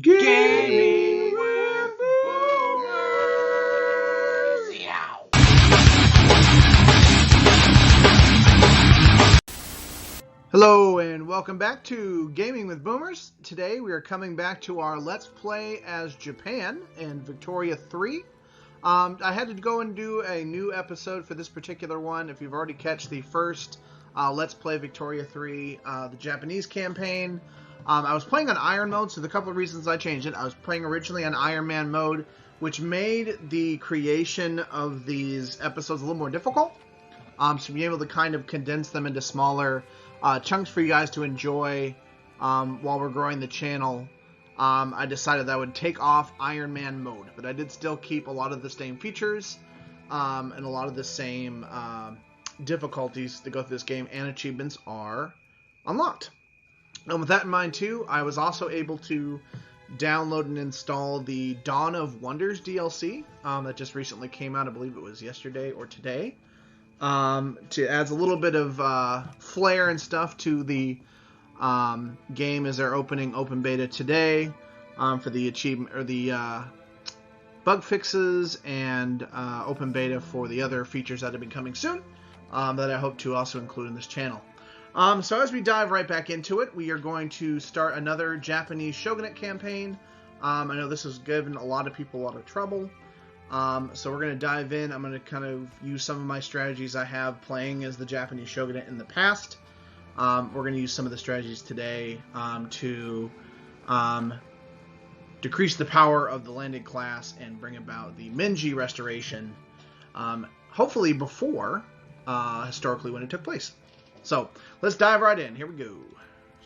Gaming with Boomers! Yow. Hello and welcome back to Gaming with Boomers. Today we are coming back to our Let's Play as Japan in Victoria 3. I had to go and do a new episode for this particular one. If you've already catched the first Let's Play Victoria 3, the Japanese campaign, I was playing on Iron mode, so the couple of reasons I changed it. I was playing originally on Iron Man mode, which made the creation of these episodes a little more difficult. So being able to kind of condense them into smaller chunks for you guys to enjoy while we're growing the channel, I decided that I would take off Iron Man mode. But I did still keep a lot of the same features and a lot of the same difficulties to go through this game, and achievements are unlocked. And with that in mind too, I was also able to download and install the Dawn of Wonders DLC that just recently came out. I believe it was yesterday or today. To adds a little bit of flair and stuff to the game as they're opening open beta today for the achievement or the bug fixes and open beta for the other features that have been coming soon that I hope to also include in this channel. So as we dive right back into it, we are going to start another Japanese Shogunate campaign. I know this has given a lot of people a lot of trouble. So we're going to dive in. I'm going to kind of use some of my strategies I have playing as the Japanese Shogunate in the past. We're going to use some of the strategies today to decrease the power of the landed class and bring about the Meiji Restoration, hopefully before historically when it took place. So let's dive right in. Here we go.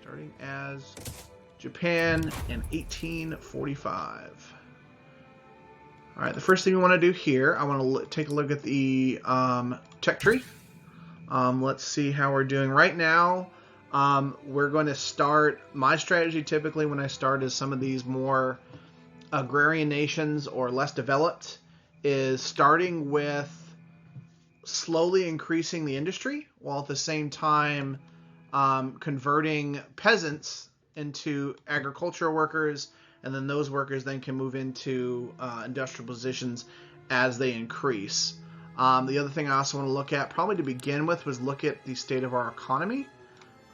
Starting as Japan in 1845. All right, the first thing we want to do here, I want to take a look at the tech tree. Let's see how we're doing right now. We're going to start, my strategy typically when I start is some of these more agrarian nations or less developed, is starting with slowly increasing the industry while at the same time converting peasants into agricultural workers, and then those workers then can move into industrial positions as they increase. The other thing I also want to look at, probably to begin with, was look at the state of our economy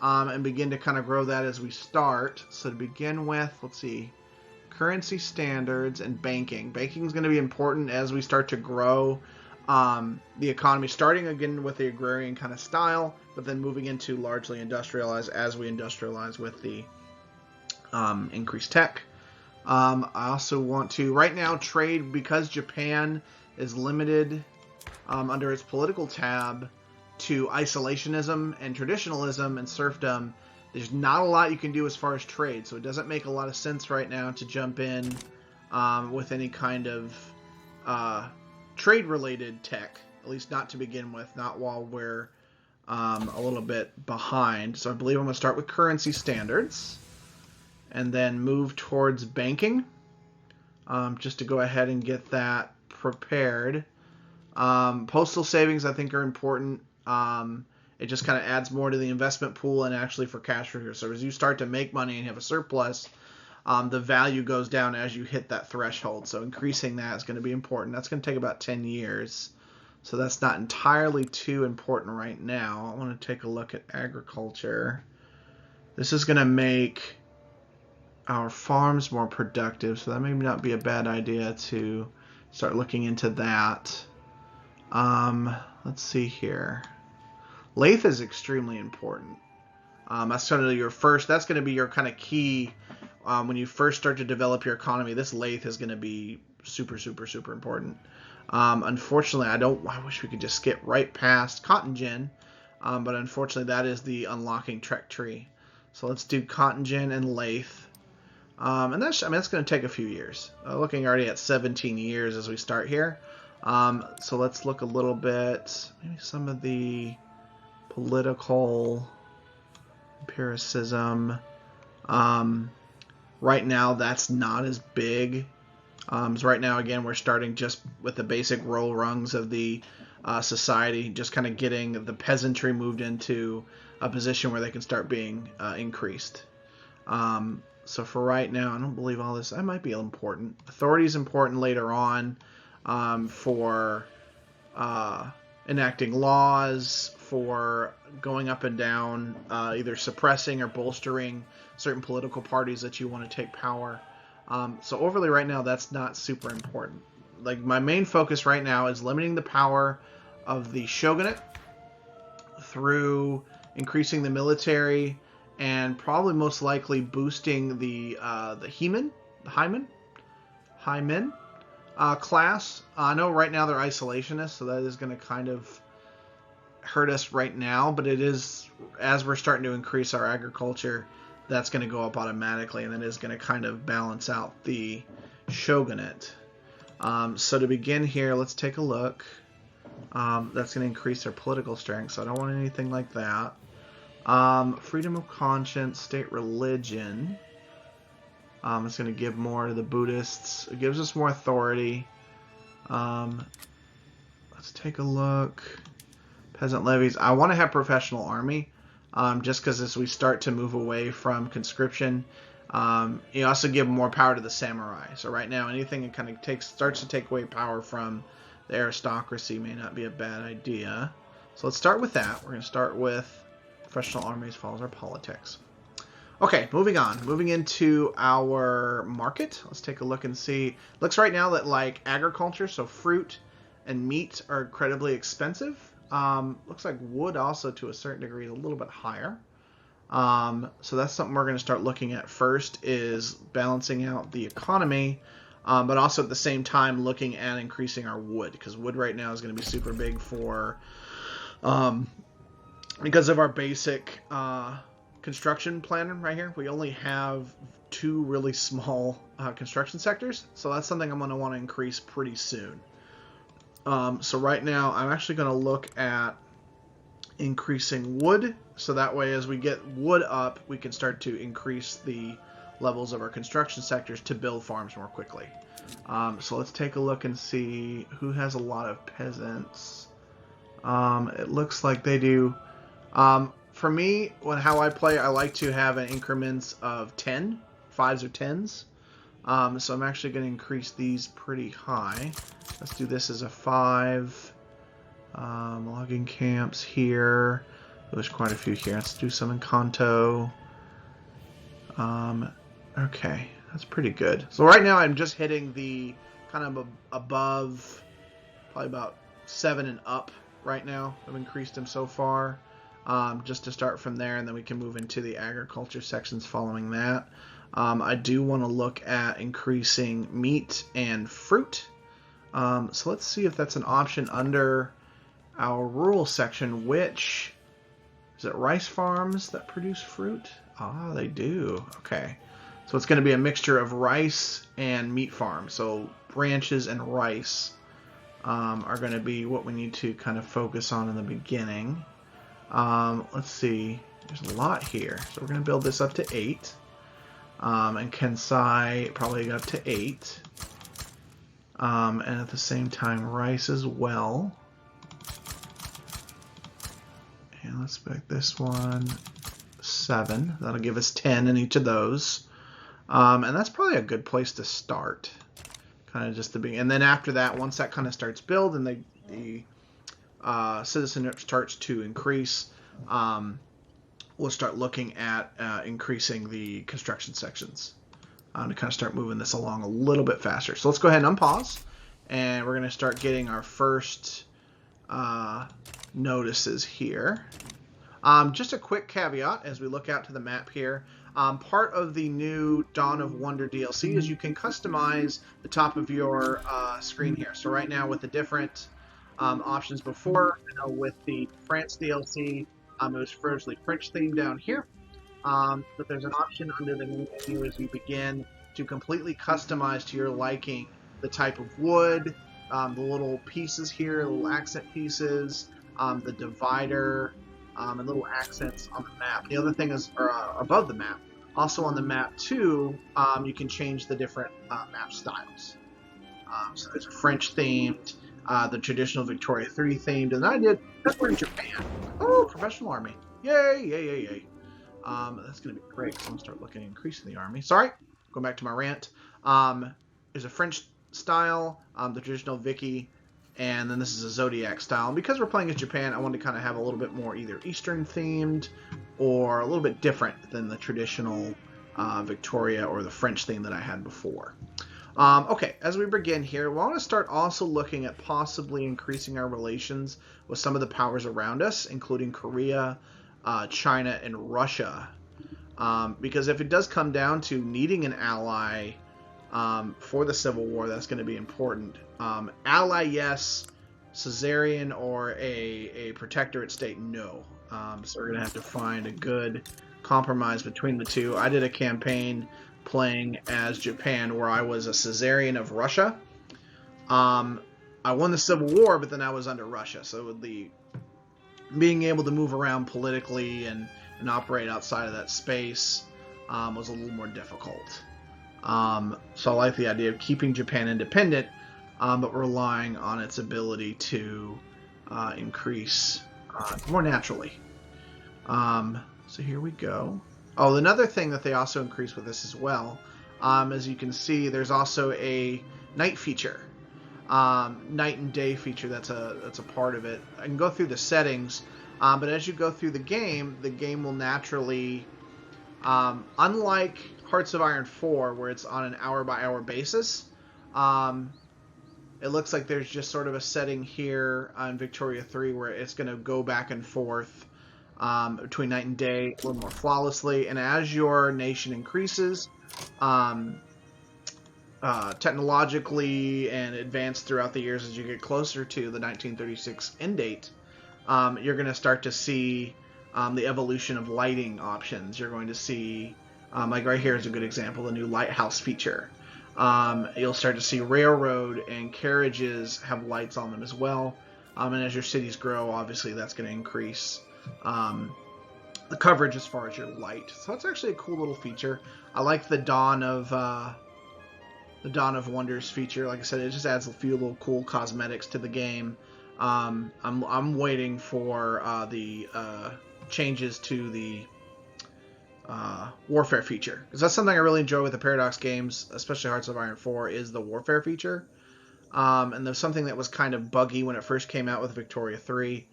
and begin to kind of grow that as we start. So to begin with, let's see, currency standards and banking. Banking is going to be important as we start to grow the economy, starting again with the agrarian kind of style, but then moving into largely industrialized as we industrialize with the increased tech. I also want to, right now, trade, because Japan is limited under its political tab to isolationism and traditionalism and serfdom. There's not a lot you can do as far as trade, so it doesn't make a lot of sense right now to jump in with any kind of trade-related tech, at least not to begin with, not while we're a little bit behind. So I believe I'm going to start with currency standards and then move towards banking, just to go ahead and get that prepared. Postal savings, I think, are important. It just kind of adds more to the investment pool and actually for cash reserves. So as you start to make money and have a surplus, the value goes down as you hit that threshold. So increasing that is going to be important. That's going to take about 10 years. So that's not entirely too important right now. I want to take a look at agriculture. This is going to make our farms more productive, so that may not be a bad idea to start looking into that. Let's see here. Lathe is extremely important. That's kind of your first, that's going to be your kind of key when you first start to develop your economy. This lathe is going to be super, super, super important. Unfortunately, I wish we could just skip right past cotton gin, but unfortunately that is the unlocking trek tree. So let's do cotton gin and lathe. And that's going to take a few years. Looking already at 17 years as we start here. So let's look a little bit, maybe some of the political empiricism. Right now, that's not as big. So right now, again, we're starting just with the basic roll rungs of the society, just kind of getting the peasantry moved into a position where they can start being increased. So for right now, I don't believe all this. That might be important. Authority is important later on for enacting laws, for going up and down, either suppressing or bolstering certain political parties that you want to take power. So overly right now, that's not super important. Like my main focus right now is limiting the power of the shogunate through increasing the military and probably most likely boosting the Hymen class. I know right now they're isolationists, so that is going to kind of hurt us right now, but it is, as we're starting to increase our agriculture, that's going to go up automatically, and that is going to kind of balance out the shogunate. So to begin here, let's take a look. That's going to increase their political strength, so I don't want anything like that. Freedom of conscience, state religion. It's going to give more to the Buddhists. It gives us more authority. Let's take a look. Peasant levies. I want to have professional army, just because as we start to move away from conscription, you also give more power to the samurai. So right now, anything that kind of starts to take away power from the aristocracy may not be a bad idea. So let's start with that. We're going to start with professional armies follows our politics. Okay, moving on. Moving into our market. Let's take a look and see. Looks right now that like agriculture, so fruit and meat are incredibly expensive. Looks like wood also to a certain degree is a little bit higher. So that's something we're going to start looking at first, is balancing out the economy, but also at the same time looking at increasing our wood, because wood right now is going to be super big for because of our basic construction plan right here. We only have 2 really small construction sectors, so that's something I'm going to want to increase pretty soon. So right now I'm actually going to look at increasing wood, so that way as we get wood up, we can start to increase the levels of our construction sectors to build farms more quickly. So let's take a look and see who has a lot of peasants. It looks like they do. For me, how I play, I like to have an increments of 10, 5s or 10s. So I'm actually going to increase these pretty high. Let's do this as a 5. Logging camps here. There's quite a few here. Let's do some in Kanto. Okay, that's pretty good. So right now I'm just hitting the kind of above, probably about 7 and up right now. I've increased them so far. Just to start from there, and then we can move into the agriculture sections following that. I do want to look at increasing meat and fruit. So let's see if that's an option under our rural section. Which is it? Rice farms that produce fruit? Ah, they do. Okay, so it's going to be a mixture of rice and meat farms. So branches and rice are going to be what we need to kind of focus on in the beginning. Let's see. There's a lot here, so we're going to build this up to 8. And Kansai probably up to 8. And at the same time, rice as well. And let's make this one 7. That'll give us 10 in each of those. And that's probably a good place to start. Kind of just the beginning. And then after that, once that kind of starts building, the citizenship starts to increase, we'll start looking at increasing the construction sections to kind of start moving this along a little bit faster. So let's go ahead and unpause, and we're going to start getting our first notices here. Just a quick caveat as we look out to the map here. Part of the new Dawn of Wonder DLC is you can customize the top of your screen here. So right now with the different options before, with the France DLC, it was firstly French theme down here, but there's an option under the menu as you begin to completely customize to your liking the type of wood, the little pieces here, little accent pieces, the divider, and little accents on the map. The other thing is above the map, also on the map too, you can change the different map styles. So there's a French themed, the traditional Victoria 3 themed, and I did. That's we're in Japan. Oh, professional army! Yay! Yay! Yay! Yay! That's going to be great. So I'm going to start looking at increasing the army. Sorry, going back to my rant. There's a French style, the traditional Vicky, and then this is a Zodiac style. And because we're playing as Japan, I wanted to kind of have a little bit more either Eastern themed or a little bit different than the traditional Victoria or the French theme that I had before. Okay, as we begin here, we want to start also looking at possibly increasing our relations with some of the powers around us, including Korea, China, and Russia. Because if it does come down to needing an ally for the Civil War, that's going to be important. Ally, yes. Caesarian or a protectorate state, no. So we're going to have to find a good compromise between the two. I did a campaign playing as Japan where I was a Caesarian of Russia. I won the Civil War, but then I was under Russia. So the being able to move around politically and operate outside of that space was a little more difficult. So I like the idea of keeping Japan independent, but relying on its ability to increase more naturally. So here we go. Oh, another thing that they also increase with this as well, as you can see, there's also a night feature, night and day feature. That's a part of it. I can go through the settings, but as you go through the game will naturally, unlike Hearts of Iron 4, where it's on an hour-by-hour basis, it looks like there's just sort of a setting here on Victoria 3 where it's going to go back and forth between night and day a little more flawlessly. And as your nation increases technologically and advanced throughout the years, as you get closer to the 1936 end date, you're going to start to see the evolution of lighting options. You're going to see, like right here is a good example, the new lighthouse feature. You'll start to see railroad and carriages have lights on them as well. And as your cities grow, obviously that's going to increase the coverage as far as your light. So that's actually a cool little feature. I like the Dawn of Wonders feature. Like I said, it just adds a few little cool cosmetics to the game. I'm waiting for the changes to the warfare feature, because that's something I really enjoy with the Paradox games, especially Hearts of Iron 4, is the warfare feature. And there's something that was kind of buggy when it first came out with Victoria 3.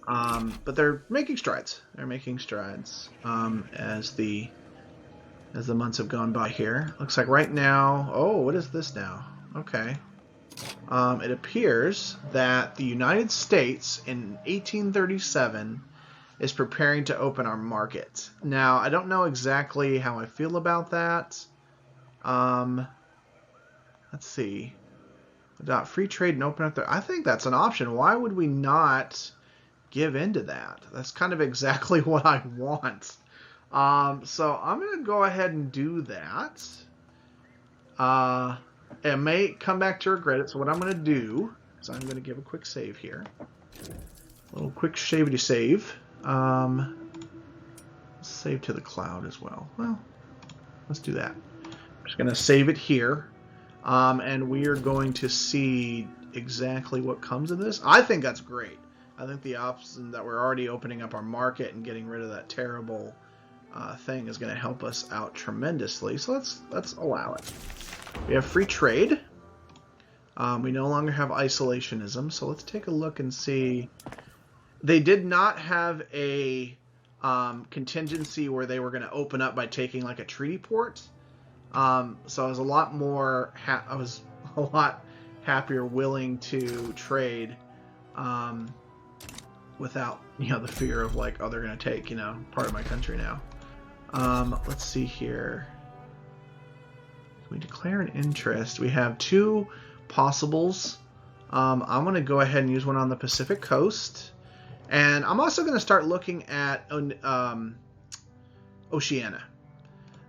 But they're making strides. They're making strides as the months have gone by here. Looks like right now... Oh, what is this now? Okay. It appears that the United States in 1837 is preparing to open our market. Now, I don't know exactly how I feel about that. Let's see. Adopt free trade and open up there. I think that's an option. Why would we not give into that? That's kind of exactly what I want. So I'm going to go ahead and do that. It may come back to regret it. So what I'm going to do is I'm going to give a quick save here. A little quick shavety save. Save to the cloud as well. Well, let's do that. I'm just going to save it here. And we are going to see exactly what comes of this. I think that's great. I think the option that we're already opening up our market and getting rid of that terrible thing is going to help us out tremendously. So let's allow it. We have free trade. We no longer have isolationism. So let's take a look and see. They did not have a contingency where they were going to open up by taking like a treaty port. So I was a lot more. I was a lot happier, willing to trade. Without, the fear of like, oh, they're going to take, part of my country now. Let's see here. Can we declare an interest? We have two possibles. I'm going to go ahead and use one on the Pacific coast. And I'm also going to start looking at Oceania.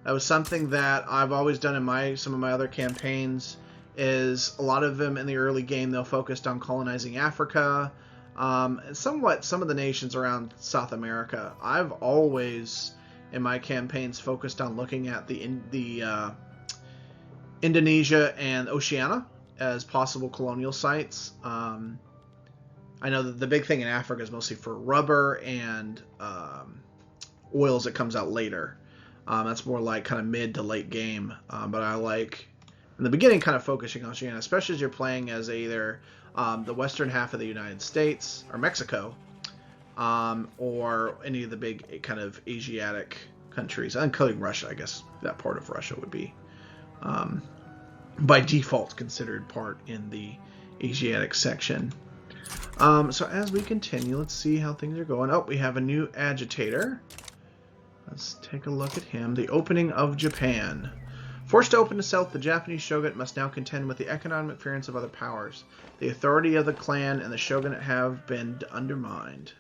That was something that I've always done in some of my other campaigns. Is a lot of them in the early game, they'll focused on colonizing Africa. And somewhat some of the nations around South America. I've always, in my campaigns, focused on looking at the Indonesia and Oceania as possible colonial sites. I know that the big thing in Africa is mostly for rubber and oils it comes out later. That's more like kind of mid to late game. But I like in the beginning kind of focusing on China, especially as you're playing as either the western half of the United States or Mexico, or any of the big kind of Asiatic countries, including Russia. I guess that part of Russia would be by default considered part in the Asiatic section. So as we continue, let's see how things are going. Oh, we have a new agitator. Let's take a look at him. The opening of Japan. Forced to open to south, the Japanese shogunate must now contend with the economic interference of other powers. The authority of the clan and the shogunate have been undermined.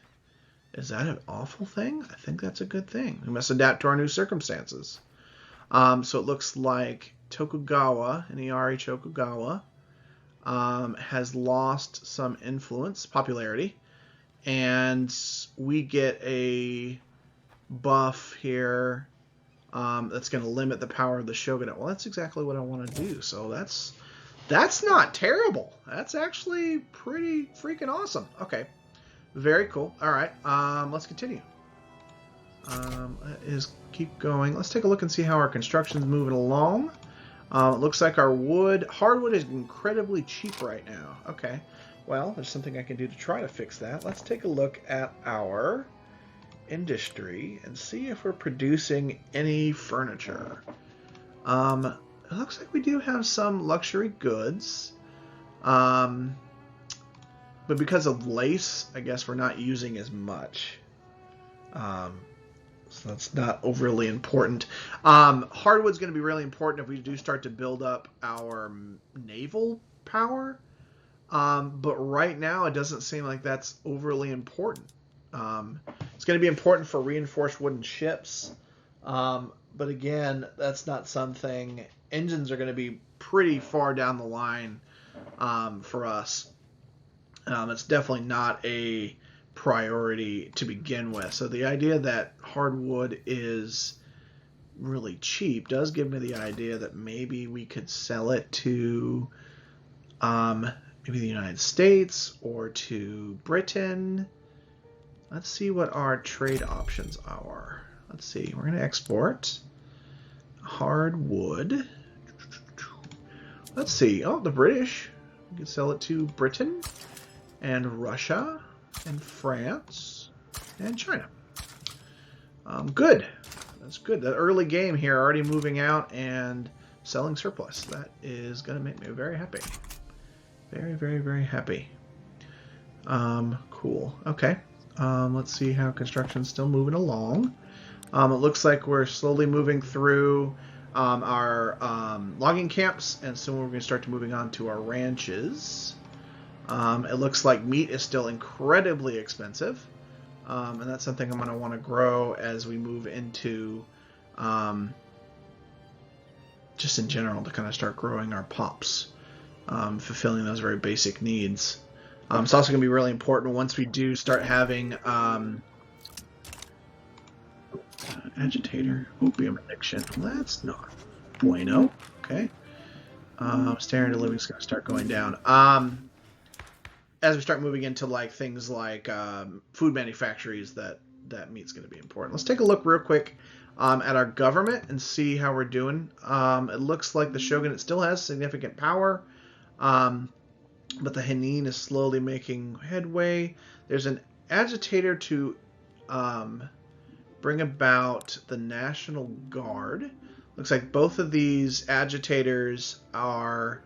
Is that an awful thing? I think that's a good thing. We must adapt to our new circumstances. So it looks like Tokugawa, Inari Tokugawa, has lost some influence, popularity, and we get a buff here that's going to limit the power of the shogunate. Well, that's exactly what I want to do, so that's not terrible. That's actually pretty freaking awesome. Okay, very cool. All right, let's continue. Keep going. Let's take a look and see how our construction's moving along. It looks like our hardwood is incredibly cheap right now. Okay, well, there's something I can do to try to fix that. Let's take a look at our industry and see if we're producing any furniture. It looks like we do have some luxury goods. But because of lace, I guess we're not using as much. So that's not overly important. Hardwood's going to be really important if we do start to build up our naval power. But right now, it doesn't seem like that's overly important. It's going to be important for reinforced wooden ships. But again, that's not something... Engines are going to be pretty far down the line for us. It's definitely not a priority to begin with. So the idea that hardwood is really cheap does give me the idea that maybe we could sell it to maybe the United States or to Britain. Let's see what our trade options are. Let's see. We're going to export hardwood. Let's see. Oh, the British. We can sell it to Britain and Russia and France and China. Good. That's good. The early game here already moving out and selling surplus. That is going to make me very happy. Very, very, very happy. Cool. Okay. Let's see how construction's still moving along. It looks like we're slowly moving through our logging camps, and soon we're going to start moving on to our ranches. It looks like meat is still incredibly expensive, and that's something I'm going to want to grow as we move into just in general to kind of start growing our pops, fulfilling those very basic needs. It's also going to be really important once we do start having agitator, opium addiction. Well, that's not bueno. Okay. Standard of living is going to start going down. As we start moving into like things like food manufactories, that meat's going to be important. Let's take a look real quick at our government and see how we're doing. It looks like the shogunate still has significant power, but the Henin is slowly making headway. There's an agitator to bring about the National Guard. Looks like both of these agitators are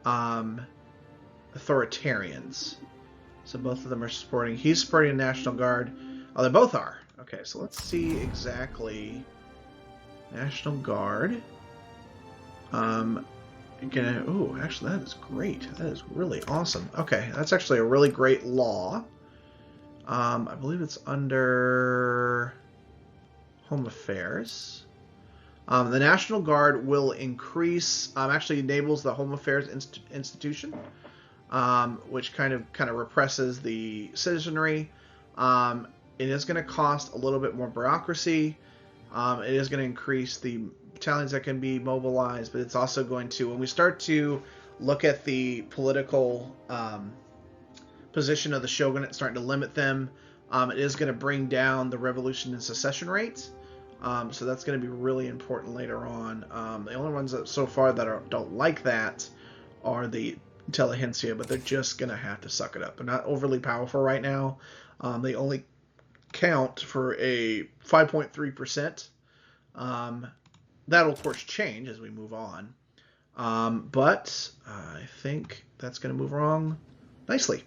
authoritarians. So both of them are supporting... He's supporting the National Guard. Oh, they both are. Okay, so let's see exactly... National Guard. Oh, actually, that is great. That is really awesome. Okay, that's actually a really great law. I believe it's under Home Affairs. The National Guard will increase, actually enables the Home Affairs institution, which kind of represses the citizenry. It is going to cost a little bit more bureaucracy. It is going to increase the battalions that can be mobilized, but it's also going to, when we start to look at the political position of the shogunate, starting to limit them, It is going to bring down the revolution and secession rates. So that's going to be really important later on. The only ones that so far that don't like that are the intelligentsia, but they're just going to have to suck it up. They're not overly powerful right now. They only count for a 5.3%. That'll, of course, change as we move on. But I think that's going to move along nicely.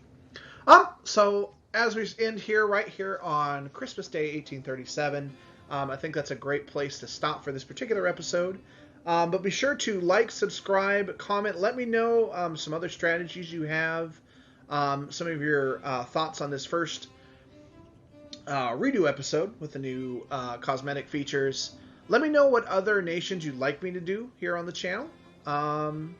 So as we end here, right here on Christmas Day, 1837, I think that's a great place to stop for this particular episode. But be sure to like, subscribe, comment. Let me know some other strategies you have, some of your thoughts on this first redo episode with the new cosmetic features. Let me know what other nations you'd like me to do here on the channel. And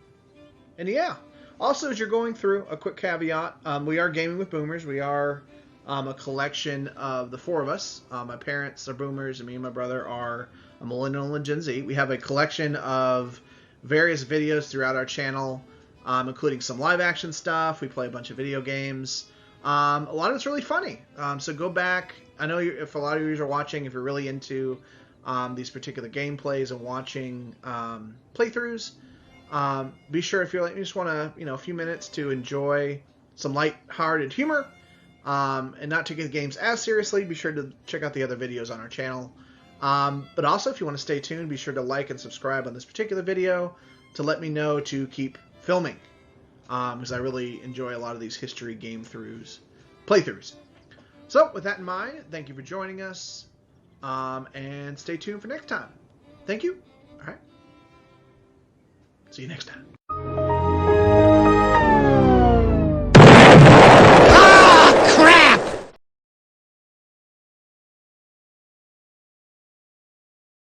yeah, also as you're going through, a quick caveat, we are Gaming with Boomers. We are a collection of the four of us. My parents are Boomers, and me and my brother are a Millennial and Gen Z. We have a collection of various videos throughout our channel, including some live action stuff. We play a bunch of video games. A lot of it's really funny. So go back. I know if a lot of you are watching, if you're really into these particular gameplays and watching playthroughs, be sure if you just want to, a few minutes to enjoy some light-hearted humor and not take the games as seriously, be sure to check out the other videos on our channel. But also, if you want to stay tuned, be sure to like and subscribe on this particular video to let me know to keep filming, because I really enjoy a lot of these history playthroughs. So, with that in mind, thank you for joining us, and stay tuned for next time. Thank you. All right. See you next time.